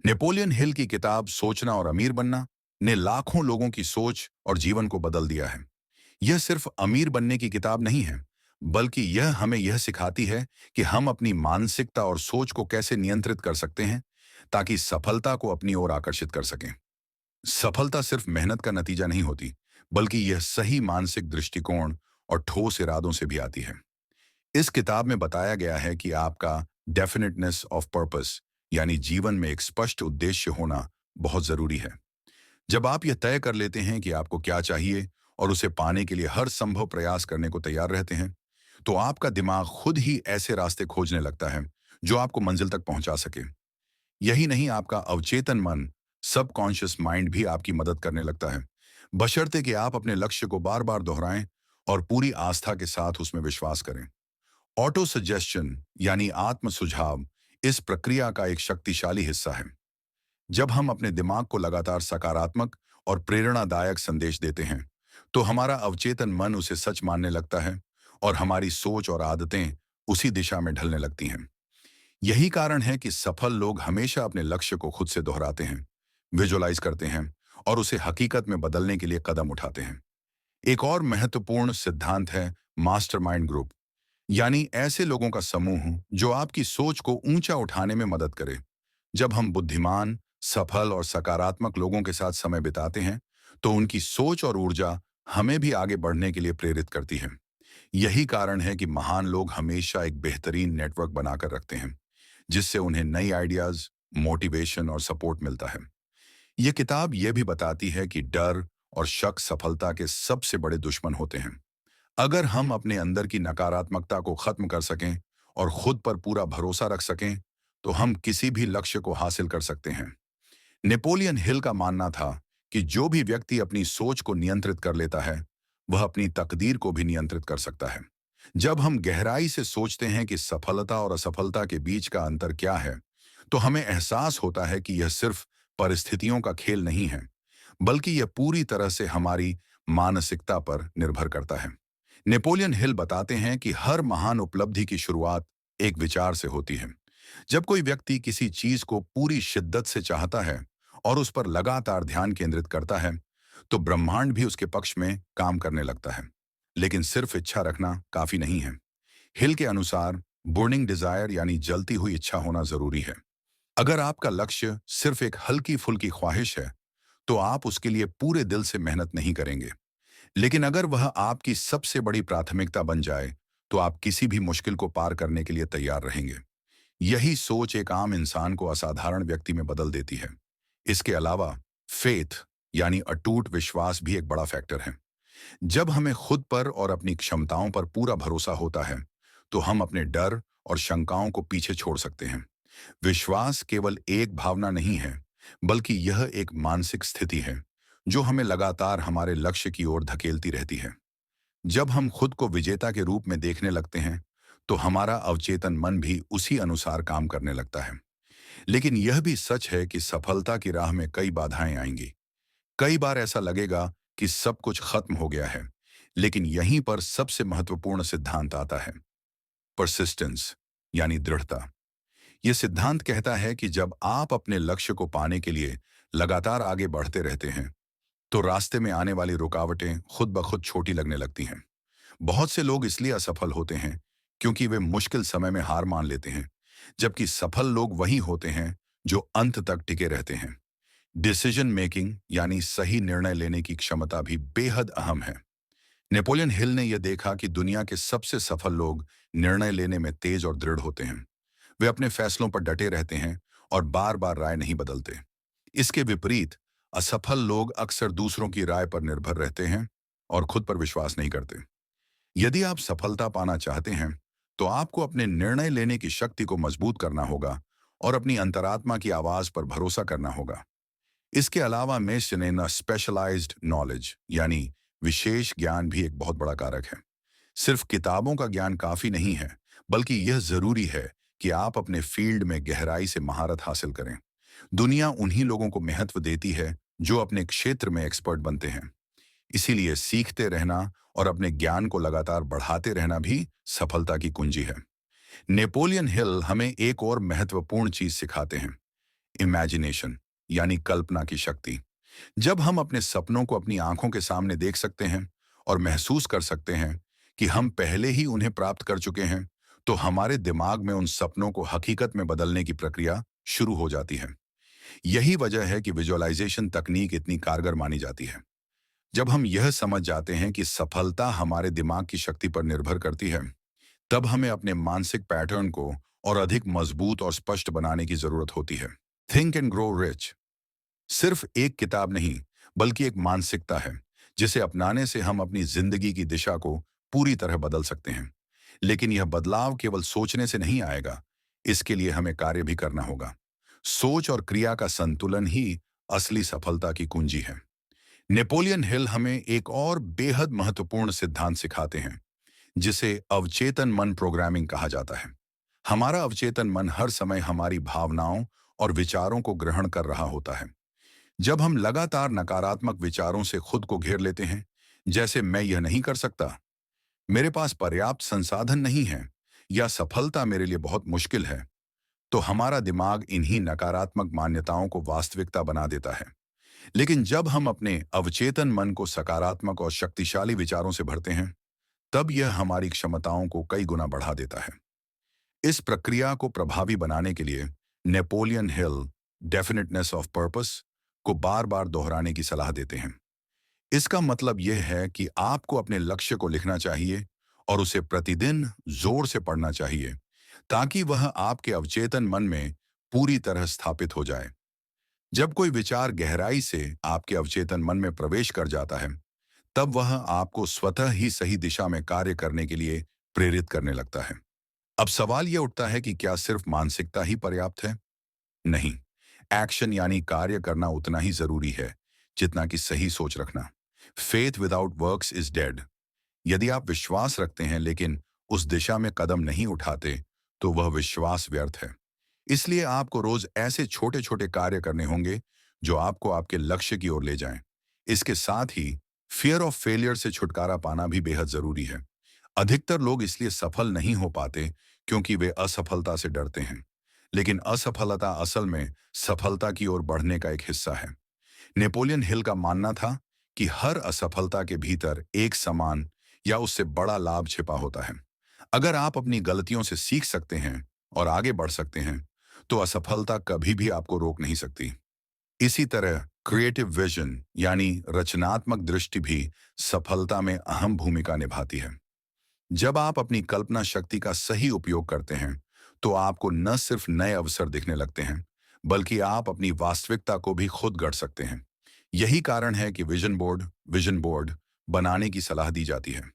Napoleon Hill की किताब सोचना और अमीर बनना ने लाखों लोगों की सोच और जीवन को बदल दिया है। यह सिर्फ अमीर बनने की किताब नहीं है, बल्कि यह हमें यह सिखाती है कि हम अपनी मानसिकता और सोच को कैसे नियंत्रित कर सकते हैं ताकि सफलता को अपनी ओर आकर्षित कर सकें। सफलता सिर्फ मेहनत का नतीजा नहीं होती, बल्कि यह सही मानसिक दृष्टिकोण और ठोस इरादों से भी आती है। इस किताब में बताया गया है कि आपका डेफिनेटनेस ऑफ पर्पस यानी जीवन में एक स्पष्ट उद्देश्य होना बहुत जरूरी है। जब आप यह तय कर लेते हैं कि आपको क्या चाहिए और उसे पाने के लिए हर संभव प्रयास करने को तैयार रहते हैं, तो आपका दिमाग खुद ही ऐसे रास्ते खोजने लगता है जो आपको मंजिल तक पहुंचा सके। यही नहीं, आपका अवचेतन मन, सबकॉन्शियस माइंड भी आपकी मदद करने लगता है, बशर्ते कि आप अपने लक्ष्य को बार बार दोहराएं और पूरी आस्था के साथ उसमें विश्वास करें। ऑटो सजेशन यानी आत्म सुझाव इस प्रक्रिया का एक शक्तिशाली हिस्सा है। जब हम अपने दिमाग को लगातार सकारात्मक और प्रेरणादायक संदेश देते हैं, तो हमारा अवचेतन मन उसे सच मानने लगता है और हमारी सोच और आदतें उसी दिशा में ढलने लगती हैं। यही कारण है कि सफल लोग हमेशा अपने लक्ष्य को खुद से दोहराते हैं, विजुलाइज करते हैं और उसे हकीकत में बदलने के लिए कदम उठाते हैं। एक और महत्वपूर्ण सिद्धांत है मास्टरमाइंड ग्रुप, यानी ऐसे लोगों का समूह जो आपकी सोच को ऊंचा उठाने में मदद करे। जब हम बुद्धिमान, सफल और सकारात्मक लोगों के साथ समय बिताते हैं, तो उनकी सोच और ऊर्जा हमें भी आगे बढ़ने के लिए प्रेरित करती है। यही कारण है कि महान लोग हमेशा एक बेहतरीन नेटवर्क बनाकर रखते हैं, जिससे उन्हें नई आइडियाज, मोटिवेशन और सपोर्ट मिलता है। यह किताब यह भी बताती है कि डर और शक सफलता के सबसे बड़े दुश्मन होते हैं। अगर हम अपने अंदर की नकारात्मकता को खत्म कर सकें और खुद पर पूरा भरोसा रख सकें, तो हम किसी भी लक्ष्य को हासिल कर सकते हैं। नेपोलियन हिल का मानना था कि जो भी व्यक्ति अपनी सोच को नियंत्रित कर लेता है, वह अपनी तकदीर को भी नियंत्रित कर सकता है। जब हम गहराई से सोचते हैं कि सफलता और असफलता के बीच का अंतर क्या है, तो हमें एहसास होता है कि यह सिर्फ परिस्थितियों का खेल नहीं है, बल्कि यह पूरी तरह से हमारी मानसिकता पर निर्भर करता है। नेपोलियन हिल बताते हैं कि हर महान उपलब्धि की शुरुआत एक विचार से होती है। जब कोई व्यक्ति किसी चीज को पूरी शिद्दत से चाहता है और उस पर लगातार ध्यान केंद्रित करता है, तो ब्रह्मांड भी उसके पक्ष में काम करने लगता है। लेकिन सिर्फ इच्छा रखना काफी नहीं है। हिल के अनुसार बर्निंग डिजायर यानी जलती हुई इच्छा होना जरूरी है। अगर आपका लक्ष्य सिर्फ एक हल्की फुल्की ख्वाहिश है, तो आप उसके लिए पूरे दिल से मेहनत नहीं करेंगे। लेकिन अगर वह आपकी सबसे बड़ी प्राथमिकता बन जाए, तो आप किसी भी मुश्किल को पार करने के लिए तैयार रहेंगे। यही सोच एक आम इंसान को असाधारण व्यक्ति में बदल देती है। इसके अलावा फेथ यानी अटूट विश्वास भी एक बड़ा फैक्टर है। जब हमें खुद पर और अपनी क्षमताओं पर पूरा भरोसा होता है, तो हम अपने डर और शंकाओं को पीछे छोड़ सकते हैं। विश्वास केवल एक भावना नहीं है, बल्कि यह एक मानसिक स्थिति है जो हमें लगातार हमारे लक्ष्य की ओर धकेलती रहती है। जब हम खुद को विजेता के रूप में देखने लगते हैं, तो हमारा अवचेतन मन भी उसी अनुसार काम करने लगता है। लेकिन यह भी सच है कि सफलता की राह में कई बाधाएं आएंगी। कई बार ऐसा लगेगा कि सब कुछ खत्म हो गया है, लेकिन यहीं पर सबसे महत्वपूर्ण सिद्धांत आता है, परसिस्टेंस यानी दृढ़ता। यह सिद्धांत कहता है कि जब आप अपने लक्ष्य को पाने के लिए लगातार आगे बढ़ते रहते हैं, तो रास्ते में आने वाली रुकावटें खुद ब खुद छोटी लगने लगती हैं। बहुत से लोग इसलिए असफल होते हैं क्योंकि वे मुश्किल समय में हार मान लेते हैं, जबकि सफल लोग वही होते हैं जो अंत तक टिके रहते हैं। डिसीजन मेकिंग यानी सही निर्णय लेने की क्षमता भी बेहद अहम है। नेपोलियन हिल ने यह देखा कि दुनिया के सबसे सफल लोग निर्णय लेने में तेज और दृढ़ होते हैं। वे अपने फैसलों पर डटे रहते हैं और बार बार राय नहीं बदलते। इसके विपरीत असफल लोग अक्सर दूसरों की राय पर निर्भर रहते हैं और खुद पर विश्वास नहीं करते। यदि आप सफलता पाना चाहते हैं, तो आपको अपने निर्णय लेने की शक्ति को मजबूत करना होगा और अपनी अंतरात्मा की आवाज पर भरोसा करना होगा। इसके अलावा मेंशन स्पेशलाइज्ड नॉलेज यानी विशेष ज्ञान भी एक बहुत बड़ा कारक है। सिर्फ किताबों का ज्ञान काफी नहीं है, बल्कि यह जरूरी है कि आप अपने फील्ड में गहराई से महारत हासिल करें। दुनिया उन्हीं लोगों को महत्व देती है जो अपने क्षेत्र में एक्सपर्ट बनते हैं। इसीलिए सीखते रहना और अपने ज्ञान को लगातार बढ़ाते रहना भी सफलता की कुंजी है। नेपोलियन हिल हमें एक और महत्वपूर्ण चीज सिखाते हैं, इमेजिनेशन यानी कल्पना की शक्ति। जब हम अपने सपनों को अपनी आंखों के सामने देख सकते हैं और महसूस कर सकते हैं कि हम पहले ही उन्हें प्राप्त कर चुके हैं, तो हमारे दिमाग में उन सपनों को हकीकत में बदलने की प्रक्रिया शुरू हो जाती है। यही वजह है कि विजुअलाइजेशन तकनीक इतनी कारगर मानी जाती है। जब हम यह समझ जाते हैं कि सफलता हमारे दिमाग की शक्ति पर निर्भर करती है, तब हमें अपने मानसिक पैटर्न को और अधिक मजबूत और स्पष्ट बनाने की जरूरत होती है। थिंक एंड ग्रो रिच सिर्फ एक किताब नहीं, बल्कि एक मानसिकता है, जिसे अपनाने से हम अपनी जिंदगी की दिशा को पूरी तरह बदल सकते हैं। लेकिन यह बदलाव केवल सोचने से नहीं आएगा, इसके लिए हमें कार्य भी करना होगा। सोच और क्रिया का संतुलन ही असली सफलता की कुंजी है। नेपोलियन हिल हमें एक और बेहद महत्वपूर्ण सिद्धांत सिखाते हैं, जिसे अवचेतन मन प्रोग्रामिंग कहा जाता है। हमारा अवचेतन मन हर समय हमारी भावनाओं और विचारों को ग्रहण कर रहा होता है। जब हम लगातार नकारात्मक विचारों से खुद को घेर लेते हैं, जैसे मैं यह नहीं कर सकता, मेरे पास पर्याप्त संसाधन नहीं है, या सफलता मेरे लिए बहुत मुश्किल है, तो हमारा दिमाग इन्हीं नकारात्मक मान्यताओं को वास्तविकता बना देता है। लेकिन जब हम अपने अवचेतन मन को सकारात्मक और शक्तिशाली विचारों से भरते हैं, तब यह हमारी क्षमताओं को कई गुना बढ़ा देता है। इस प्रक्रिया को प्रभावी बनाने के लिए Napoleon Hill definiteness of purpose को बार बार दोहराने की सलाह देते हैं। इसका मतलब यह है कि आपको अपने लक्ष्य को लिखना चाहिए और उसे प्रतिदिन जोर से पढ़ना चाहिए, ताकि वह आपके अवचेतन मन में पूरी तरह स्थापित हो जाए। जब कोई विचार गहराई से आपके अवचेतन मन में प्रवेश कर जाता है, तब वह आपको स्वतः ही सही दिशा में कार्य करने के लिए प्रेरित करने लगता है। अब सवाल यह उठता है कि क्या सिर्फ मानसिकता ही पर्याप्त है? नहीं, एक्शन यानी कार्य करना उतना ही जरूरी है जितना कि सही सोच रखना। Faith without works is dead. यदि आप विश्वास रखते हैं लेकिन उस दिशा में कदम नहीं उठाते, तो वह विश्वास व्यर्थ है। इसलिए आपको रोज ऐसे छोटे छोटे कार्य करने होंगे जो आपको आपके लक्ष्य की ओर ले जाएं। इसके साथ ही फियर ऑफ फेलियर से छुटकारा पाना भी बेहद जरूरी है। अधिकतर लोग इसलिए सफल नहीं हो पाते क्योंकि वे असफलता से डरते हैं। लेकिन असफलता असल में सफलता की ओर बढ़ने का एक हिस्सा है। नेपोलियन हिल का मानना था कि हर असफलता के भीतर एक समान या उससे बड़ा लाभ छिपा होता है। अगर आप अपनी गलतियों से सीख सकते हैं और आगे बढ़ सकते हैं, तो असफलता कभी भी आपको रोक नहीं सकती। इसी तरह क्रिएटिव विजन यानी रचनात्मक दृष्टि भी सफलता में अहम भूमिका निभाती है। जब आप अपनी कल्पना शक्ति का सही उपयोग करते हैं, तो आपको न सिर्फ नए अवसर दिखने लगते हैं, बल्कि आप अपनी वास्तविकता को भी खुद गढ़ सकते हैं। यही कारण है कि विजन बोर्ड बनाने की सलाह दी जाती है।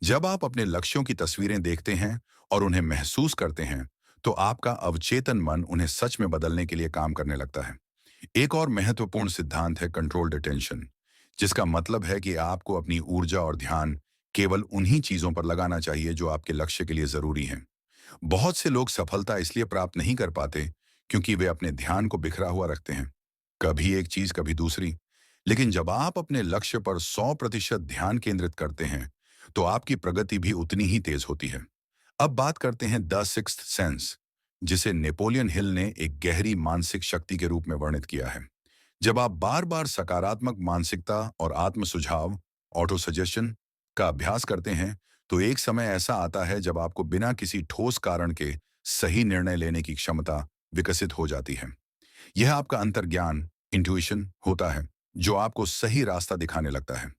जब आप अपने लक्ष्यों की तस्वीरें देखते हैं और उन्हें महसूस करते हैं, तो आपका अवचेतन मन उन्हें सच में बदलने के लिए काम करने लगता है। एक और महत्वपूर्ण सिद्धांत है कंट्रोल्ड अटेंशन, जिसका मतलब है कि आपको अपनी ऊर्जा और ध्यान केवल उन्हीं चीजों पर लगाना चाहिए जो आपके लक्ष्य के लिए जरूरी हैं। बहुत से लोग सफलता इसलिए प्राप्त नहीं कर पाते क्योंकि वे अपने ध्यान को बिखरा हुआ रखते हैं, कभी एक चीज कभी दूसरी। लेकिन जब आप अपने लक्ष्य पर 100% ध्यान केंद्रित करते हैं, तो आपकी प्रगति भी उतनी ही तेज होती है। अब बात करते हैं द सिक्स्थ सेंस, जिसे नेपोलियन हिल ने एक गहरी मानसिक शक्ति के रूप में वर्णित किया है। जब आप बार बार सकारात्मक मानसिकता और आत्म सुझाव ऑटो सजेशन का अभ्यास करते हैं, तो एक समय ऐसा आता है जब आपको बिना किसी ठोस कारण के सही निर्णय लेने की क्षमता विकसित हो जाती है। यह आपका अंतर्ज्ञान इंट्यूइशन होता है, जो आपको सही रास्ता दिखाने लगता है।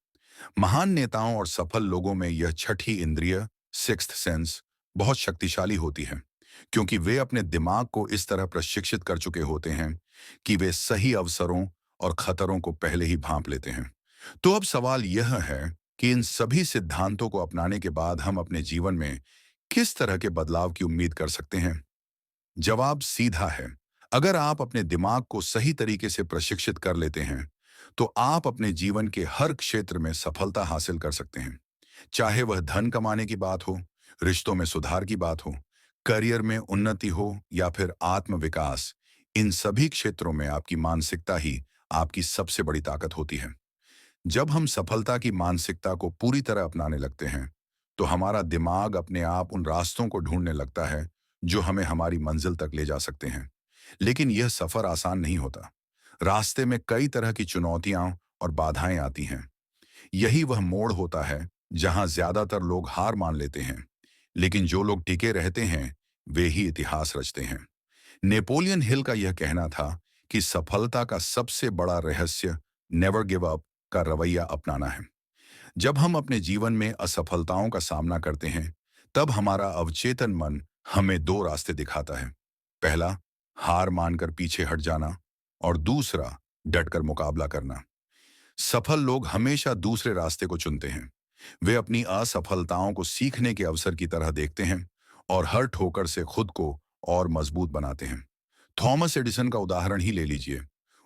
महान नेताओं और सफल लोगों में यह छठी इंद्रिय सिक्स्थ सेंस बहुत शक्तिशाली होती है, क्योंकि वे अपने दिमाग को इस तरह प्रशिक्षित कर चुके होते हैं कि वे सही अवसरों और खतरों को पहले ही भांप लेते हैं। तो अब सवाल यह है कि इन सभी सिद्धांतों को अपनाने के बाद हम अपने जीवन में किस तरह के बदलाव की उम्मीद कर सकते हैं? जवाब सीधा है। अगर आप अपने दिमाग को सही तरीके से प्रशिक्षित कर लेते हैं, तो आप अपने जीवन के हर क्षेत्र में सफलता हासिल कर सकते हैं। चाहे वह धन कमाने की बात हो, रिश्तों में सुधार की बात हो, करियर में उन्नति हो या फिर आत्म विकास, इन सभी क्षेत्रों में आपकी मानसिकता ही आपकी सबसे बड़ी ताकत होती है। जब हम सफलता की मानसिकता को पूरी तरह अपनाने लगते हैं, तो हमारा दिमाग अपने आप उन रास्तों को ढूंढने लगता है जो हमें हमारी मंजिल तक ले जा सकते हैं। लेकिन यह सफर आसान नहीं होता। रास्ते में कई तरह की चुनौतियां और बाधाएं आती हैं। यही वह मोड़ होता है जहां ज्यादातर लोग हार मान लेते हैं, लेकिन जो लोग टिके रहते हैं वे ही इतिहास रचते हैं। नेपोलियन हिल का यह कहना था कि सफलता का सबसे बड़ा रहस्य नेवर गिव अप का रवैया अपनाना है। जब हम अपने जीवन में असफलताओं का सामना करते हैं, तब हमारा अवचेतन मन हमें दो रास्ते दिखाता है। पहला, हार मानकर पीछे हट जाना, और दूसरा, डटकर मुकाबला करना। सफल लोग हमेशा दूसरे रास्ते को चुनते हैं। वे अपनी असफलताओं को सीखने के अवसर की तरह देखते हैं और हर ठोकर से खुद को और मजबूत बनाते हैं। थॉमस एडिसन का उदाहरण ही ले लीजिए।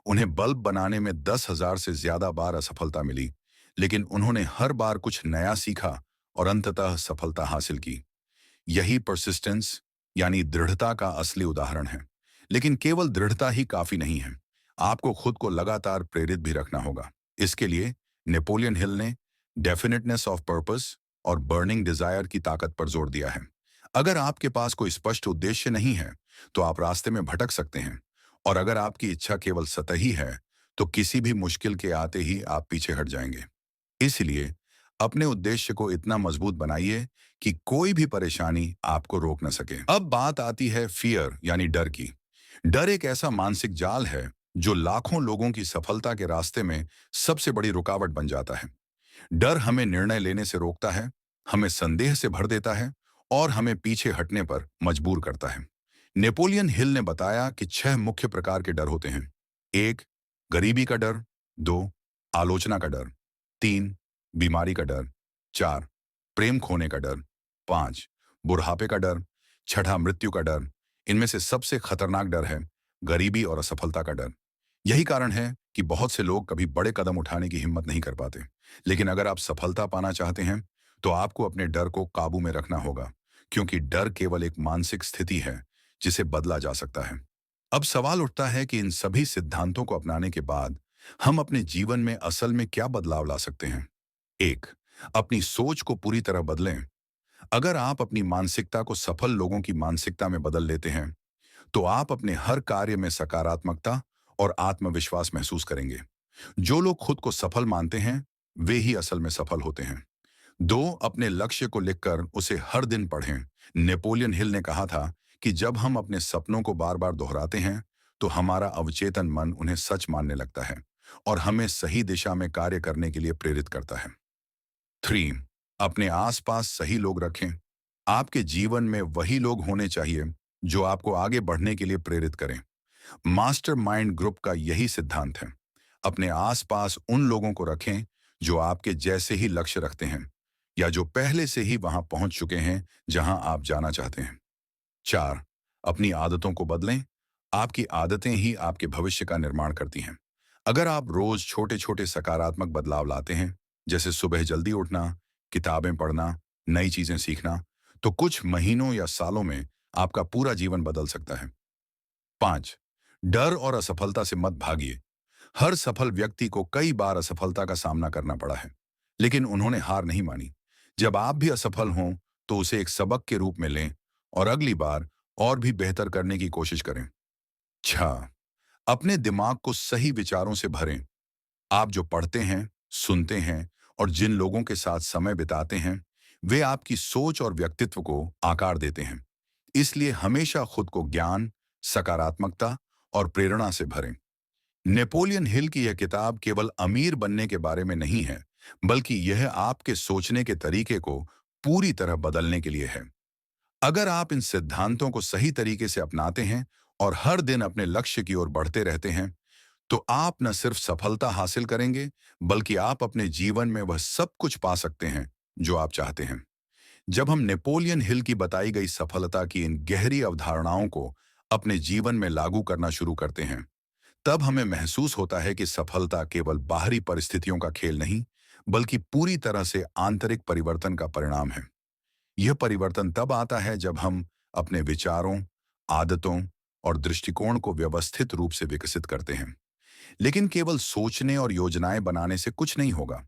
उन्हें बल्ब बनाने में 10,000 से ज्यादा बार असफलता मिली, लेकिन उन्होंने हर बार कुछ नया सीखा और अंततः सफलता हासिल की। यही परसिस्टेंस यानी दृढ़ता का असली उदाहरण है। लेकिन केवल दृढ़ता ही काफी नहीं है, आपको खुद को लगातार प्रेरित भी रखना होगा। इसके लिए नेपोलियन हिल ने डेफिनेटनेस ऑफ पर्पस और बर्निंग डिजायर की ताकत पर जोर दिया है। अगर आपके पास कोई स्पष्ट उद्देश्य नहीं है, तो आप रास्ते में भटक सकते हैं, और अगर आपकी इच्छा केवल सतही है, तो किसी भी मुश्किल के आते ही आप पीछे हट जाएंगे। इसलिए अपने उद्देश्य को इतना मजबूत बनाइए कि कोई भी परेशानी आपको रोक न सके। अब बात आती है फियर यानी डर की। डर एक ऐसा मानसिक जाल है जो लाखों लोगों की सफलता के रास्ते में सबसे बड़ी रुकावट बन जाता है। डर हमें निर्णय लेने से रोकता है, हमें संदेह से भर देता है और हमें पीछे हटने पर मजबूर करता है। नेपोलियन हिल ने बताया कि 6 मुख्य प्रकार के डर होते हैं। 1, गरीबी का डर। 2, आलोचना का डर। 3, बीमारी का डर। 4, प्रेम खोने का डर। 5, बुढ़ापे का डर। 6, मृत्यु का डर। इनमें से सबसे खतरनाक डर है गरीबी और असफलता का डर। यही कारण है कि बहुत से लोग कभी बड़े कदम उठाने की हिम्मत नहीं कर पाते। लेकिन अगर आप सफलता पाना चाहते हैं, तो आपको अपने डर को काबू में रखना होगा, क्योंकि डर केवल एक मानसिक स्थिति है जिसे बदला जा सकता है। अब सवाल उठता है कि इन सभी सिद्धांतों को अपनाने के बाद हम अपने जीवन में असल में क्या बदलाव ला सकते हैं। 1, अपनी सोच को पूरी तरह बदलें। अगर आप अपनी मानसिकता को सफल लोगों की मानसिकता में बदल लेते हैं, तो आप अपने हर कार्य में सकारात्मकता और आत्मविश्वास महसूस करेंगे। जो लोग खुद को सफल मानते हैं, वे ही असल में सफल होते हैं। 2, अपने लक्ष्य को लिखकर उसे हर दिन पढ़ें। नेपोलियन हिल ने कहा था कि जब हम अपने सपनों को बार बार दोहराते हैं, तो हमारा अवचेतन मन उन्हें सच मानने लगता है और हमें सही दिशा में कार्य करने के लिए प्रेरित करता है। 3, अपने आसपास सही लोग रखें। आपके जीवन में वही लोग होने चाहिए जो आपको आगे बढ़ने के लिए प्रेरित करें। मास्टरमाइंड ग्रुप का यही सिद्धांत है। अपने आसपास उन लोगों को रखें जो आपके जैसे ही लक्ष्य रखते हैं या जो पहले से ही वहां पहुंच चुके हैं जहां आप जाना चाहते हैं। 4, अपनी आदतों को बदलें। आपकी आदतें ही आपके भविष्य का निर्माण करती हैं। अगर आप रोज छोटे छोटे सकारात्मक बदलाव लाते हैं, जैसे सुबह जल्दी उठना, किताबें पढ़ना, नई चीजें सीखना, तो कुछ महीनों या सालों में आपका पूरा जीवन बदल सकता है। 5, डर और असफलता से मत भागिए। हर सफल व्यक्ति को कई बार असफलता का सामना करना पड़ा है, लेकिन उन्होंने हार नहीं मानी। जब आप भी असफल हों, तो उसे एक सबक के रूप में लें और अगली बार और भी बेहतर करने की कोशिश करें। 6, अपने दिमाग को सही विचारों से भरें। आप जो पढ़ते हैं, सुनते हैं और जिन लोगों के साथ समय बिताते हैं, वे आपकी सोच और व्यक्तित्व को आकार देते हैं। इसलिए हमेशा खुद को ज्ञान, सकारात्मकता और प्रेरणा से भरें। नेपोलियन हिल की यह किताब केवल अमीर बनने के बारे में नहीं है, बल्कि यह आपके सोचने के तरीके को पूरी तरह बदलने के लिए है। अगर आप इन सिद्धांतों को सही तरीके से अपनाते हैं और हर दिन अपने लक्ष्य की ओर बढ़ते रहते हैं, तो आप न सिर्फ सफलता हासिल करेंगे, बल्कि आप अपने जीवन में वह सब कुछ पा सकते हैं जो आप चाहते हैं। जब हम नेपोलियन हिल की बताई गई सफलता की इन गहरी अवधारणाओं को अपने जीवन में लागू करना शुरू करते हैं, तब हमें महसूस होता है कि सफलता केवल बाहरी परिस्थितियों का खेल नहीं, बल्कि पूरी तरह से आंतरिक परिवर्तन का परिणाम है। यह परिवर्तन तब आता है जब हम अपने विचारों, आदतों और दृष्टिकोण को व्यवस्थित रूप से विकसित करते हैं। लेकिन केवल सोचने और योजनाएं बनाने से कुछ नहीं होगा।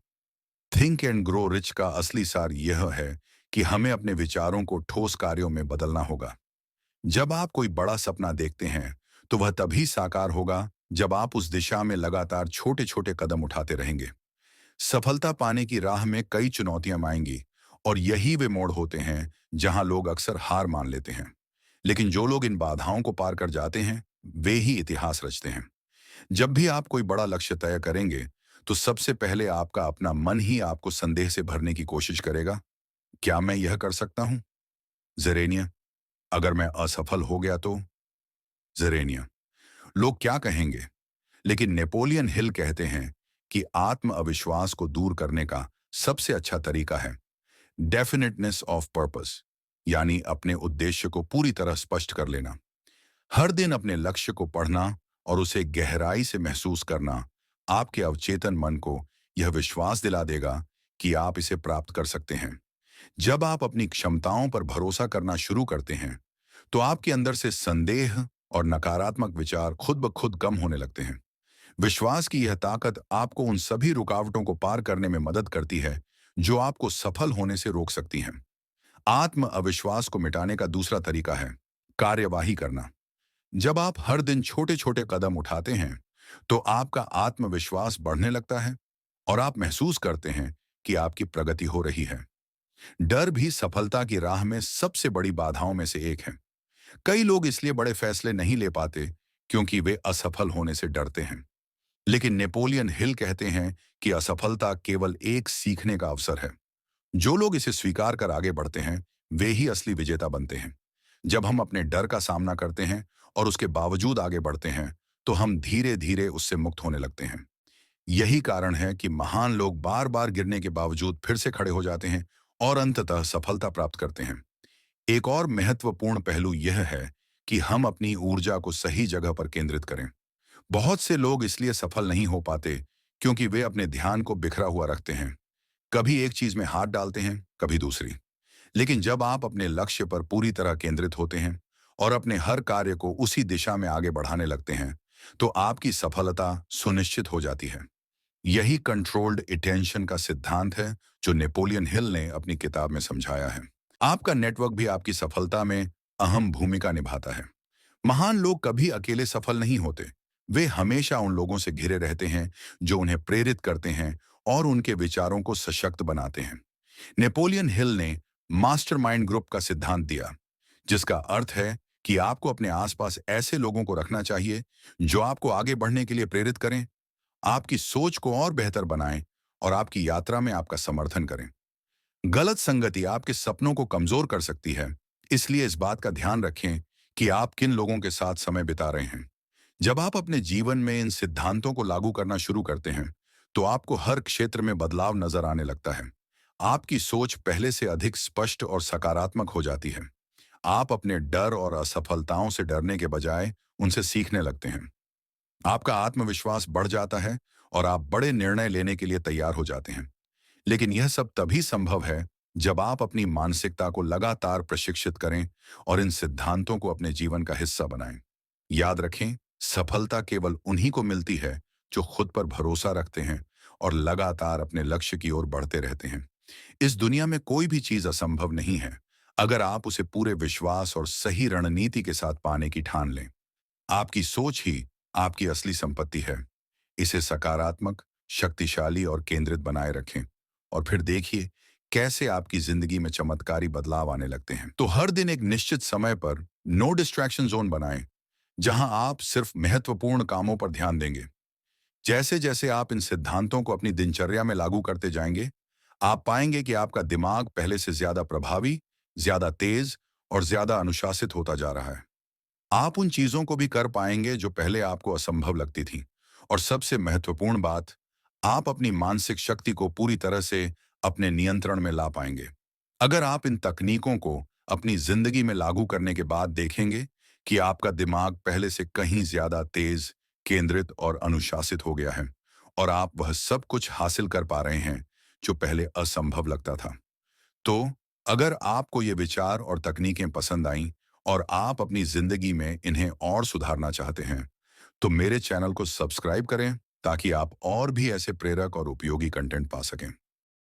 थिंक एंड ग्रो रिच का असली सार यह है कि हमें अपने विचारों को ठोस कार्यों में बदलना होगा। जब आप कोई बड़ा सपना देखते हैं, तो वह तभी साकार होगा जब आप उस दिशा में लगातार छोटे छोटे कदम उठाते रहेंगे। सफलता पाने की राह में कई चुनौतियां आएंगी, और यही वे मोड़ होते हैं जहां लोग अक्सर हार मान लेते हैं। लेकिन जो लोग इन बाधाओं को पार कर जाते हैं, वे ही इतिहास रचते हैं। जब भी आप कोई बड़ा लक्ष्य तय करेंगे, तो सबसे पहले आपका अपना मन ही आपको संदेह से भरने की कोशिश करेगा। क्या मैं यह कर सकता हूं? जेरेनिया। अगर मैं असफल हो गया तो? जेरेनिया। लोग क्या कहेंगे? लेकिन नेपोलियन हिल कहते हैं कि आत्म अविश्वास को दूर करने का सबसे अच्छा तरीका है डेफिनेटनेस ऑफ पर्पस, यानी अपने उद्देश्य को पूरी तरह स्पष्ट कर लेना। हर दिन अपने लक्ष्य को पढ़ना और उसे गहराई से महसूस करना आपके अवचेतन मन को यह विश्वास दिला देगा कि आप इसे प्राप्त कर सकते हैं। जब आप अपनी क्षमताओं पर भरोसा करना शुरू करते हैं, तो आपके अंदर से संदेह और नकारात्मक विचार खुद ब खुद कम होने लगते हैं। विश्वास की यह ताकत आपको उन सभी रुकावटों को पार करने में मदद करती है जो आपको सफल होने से रोक सकती हैं। आत्म अविश्वास को मिटाने का दूसरा तरीका है कार्यवाही करना। जब आप हर दिन छोटे छोटे कदम उठाते हैं, तो आपका आत्मविश्वास बढ़ने लगता है और आप महसूस करते हैं कि आपकी प्रगति हो रही है। डर भी सफलता की राह में सबसे बड़ी बाधाओं में से एक है। कई लोग इसलिए बड़े फैसले नहीं ले पाते क्योंकि वे असफल होने से डरते हैं। लेकिन नेपोलियन हिल कहते हैं कि असफलता केवल एक सीखने का अवसर है। जो लोग इसे स्वीकार कर आगे बढ़ते हैं, वे ही असली विजेता बनते हैं। जब हम अपने डर का सामना करते हैं और उसके बावजूद आगे बढ़ते हैं, तो हम धीरे धीरे उससे मुक्त होने लगते हैं। यही कारण है कि महान लोग बार बार गिरने के बावजूद फिर से खड़े हो जाते हैं और अंततः सफलता प्राप्त करते हैं। एक और महत्वपूर्ण पहलू यह है कि हम अपनी ऊर्जा को सही जगह पर केंद्रित करें। बहुत से लोग इसलिए सफल नहीं हो पाते क्योंकि वे अपने ध्यान को बिखरा हुआ रखते हैं। कभी एक चीज में हाथ डालते हैं, कभी दूसरी। लेकिन जब आप अपने लक्ष्य पर पूरी तरह केंद्रित होते हैं और अपने हर कार्य को उसी दिशा में आगे बढ़ाने लगते हैं, तो आपकी सफलता सुनिश्चित हो जाती है। यही कंट्रोल्ड अटेंशन का सिद्धांत है जो नेपोलियन हिल ने अपनी किताब में समझाया है। आपका नेटवर्क भी आपकी सफलता में अहम भूमिका निभाता है। महान लोग कभी अकेले सफल नहीं होते। वे हमेशा उन लोगों से घिरे रहते हैं जो उन्हें प्रेरित करते हैं और उनके विचारों को सशक्त बनाते हैं। नेपोलियन हिल ने मास्टरमाइंड ग्रुप का सिद्धांत दिया, जिसका अर्थ है कि आपको अपने आसपास ऐसे लोगों को रखना चाहिए जो आपको आगे बढ़ने के लिए प्रेरित करें, आपकी सोच को और बेहतर बनाएं और आपकी यात्रा में आपका समर्थन करें। गलत संगति आपके सपनों को कमजोर कर सकती है, इसलिए इस बात का ध्यान रखें कि आप किन लोगों के साथ समय बिता रहे हैं। जब आप अपने जीवन में इन सिद्धांतों को लागू करना शुरू करते हैं, तो आपको हर क्षेत्र में बदलाव नजर आने लगता है। आपकी सोच पहले से अधिक स्पष्ट और सकारात्मक हो जाती है। आप अपने डर और असफलताओं से डरने के बजाय उनसे सीखने लगते हैं। आपका आत्मविश्वास बढ़ जाता है और आप बड़े निर्णय लेने के लिए तैयार हो जाते हैं। लेकिन यह सब तभी संभव है जब आप अपनी मानसिकता को लगातार प्रशिक्षित करें और इन सिद्धांतों को अपने जीवन का हिस्सा बनाएं। याद रखें, सफलता केवल उन्हीं को मिलती है जो खुद पर भरोसा रखते हैं और लगातार अपने लक्ष्य की ओर बढ़ते रहते हैं। इस दुनिया में कोई भी चीज असंभव नहीं है, अगर आप उसे पूरे विश्वास और सही रणनीति के साथ पाने की ठान लें। आपकी सोच ही आपकी असली संपत्ति है। इसे सकारात्मक, शक्तिशाली और केंद्रित बनाए रखें, और फिर देखिए कैसे आपकी जिंदगी में चमत्कारी बदलाव आने लगते हैं। तो हर दिन एक निश्चित समय पर नो डिस्ट्रैक्शन जोन बनाएं, जहां आप सिर्फ महत्वपूर्ण कामों पर ध्यान देंगे। जैसे जैसे आप इन सिद्धांतों को अपनी दिनचर्या में लागू करते जाएंगे, आप पाएंगे कि आपका दिमाग पहले से ज्यादा प्रभावी, ज्यादा तेज और ज्यादा अनुशासित होता जा रहा है। आप उन चीजों को भी कर पाएंगे जो पहले आपको असंभव लगती थी। और सबसे महत्वपूर्ण बात, आप अपनी मानसिक शक्ति को पूरी तरह से अपने नियंत्रण में ला पाएंगे। अगर आप इन तकनीकों को अपनी जिंदगी में लागू करने के बाद देखेंगे कि आपका दिमाग पहले से कहीं ज्यादा तेज, केंद्रित और अनुशासित हो गया है, और आप वह सब कुछ हासिल कर पा रहे हैं जो पहले असंभव लगता था। तो अगर आपको ये विचार और तकनीकें पसंद आईं और आप अपनी जिंदगी में इन्हें और सुधारना चाहते हैं, तो मेरे चैनल को सब्सक्राइब करें ताकि आप और भी ऐसे प्रेरक और उपयोगी कंटेंट पा सकें।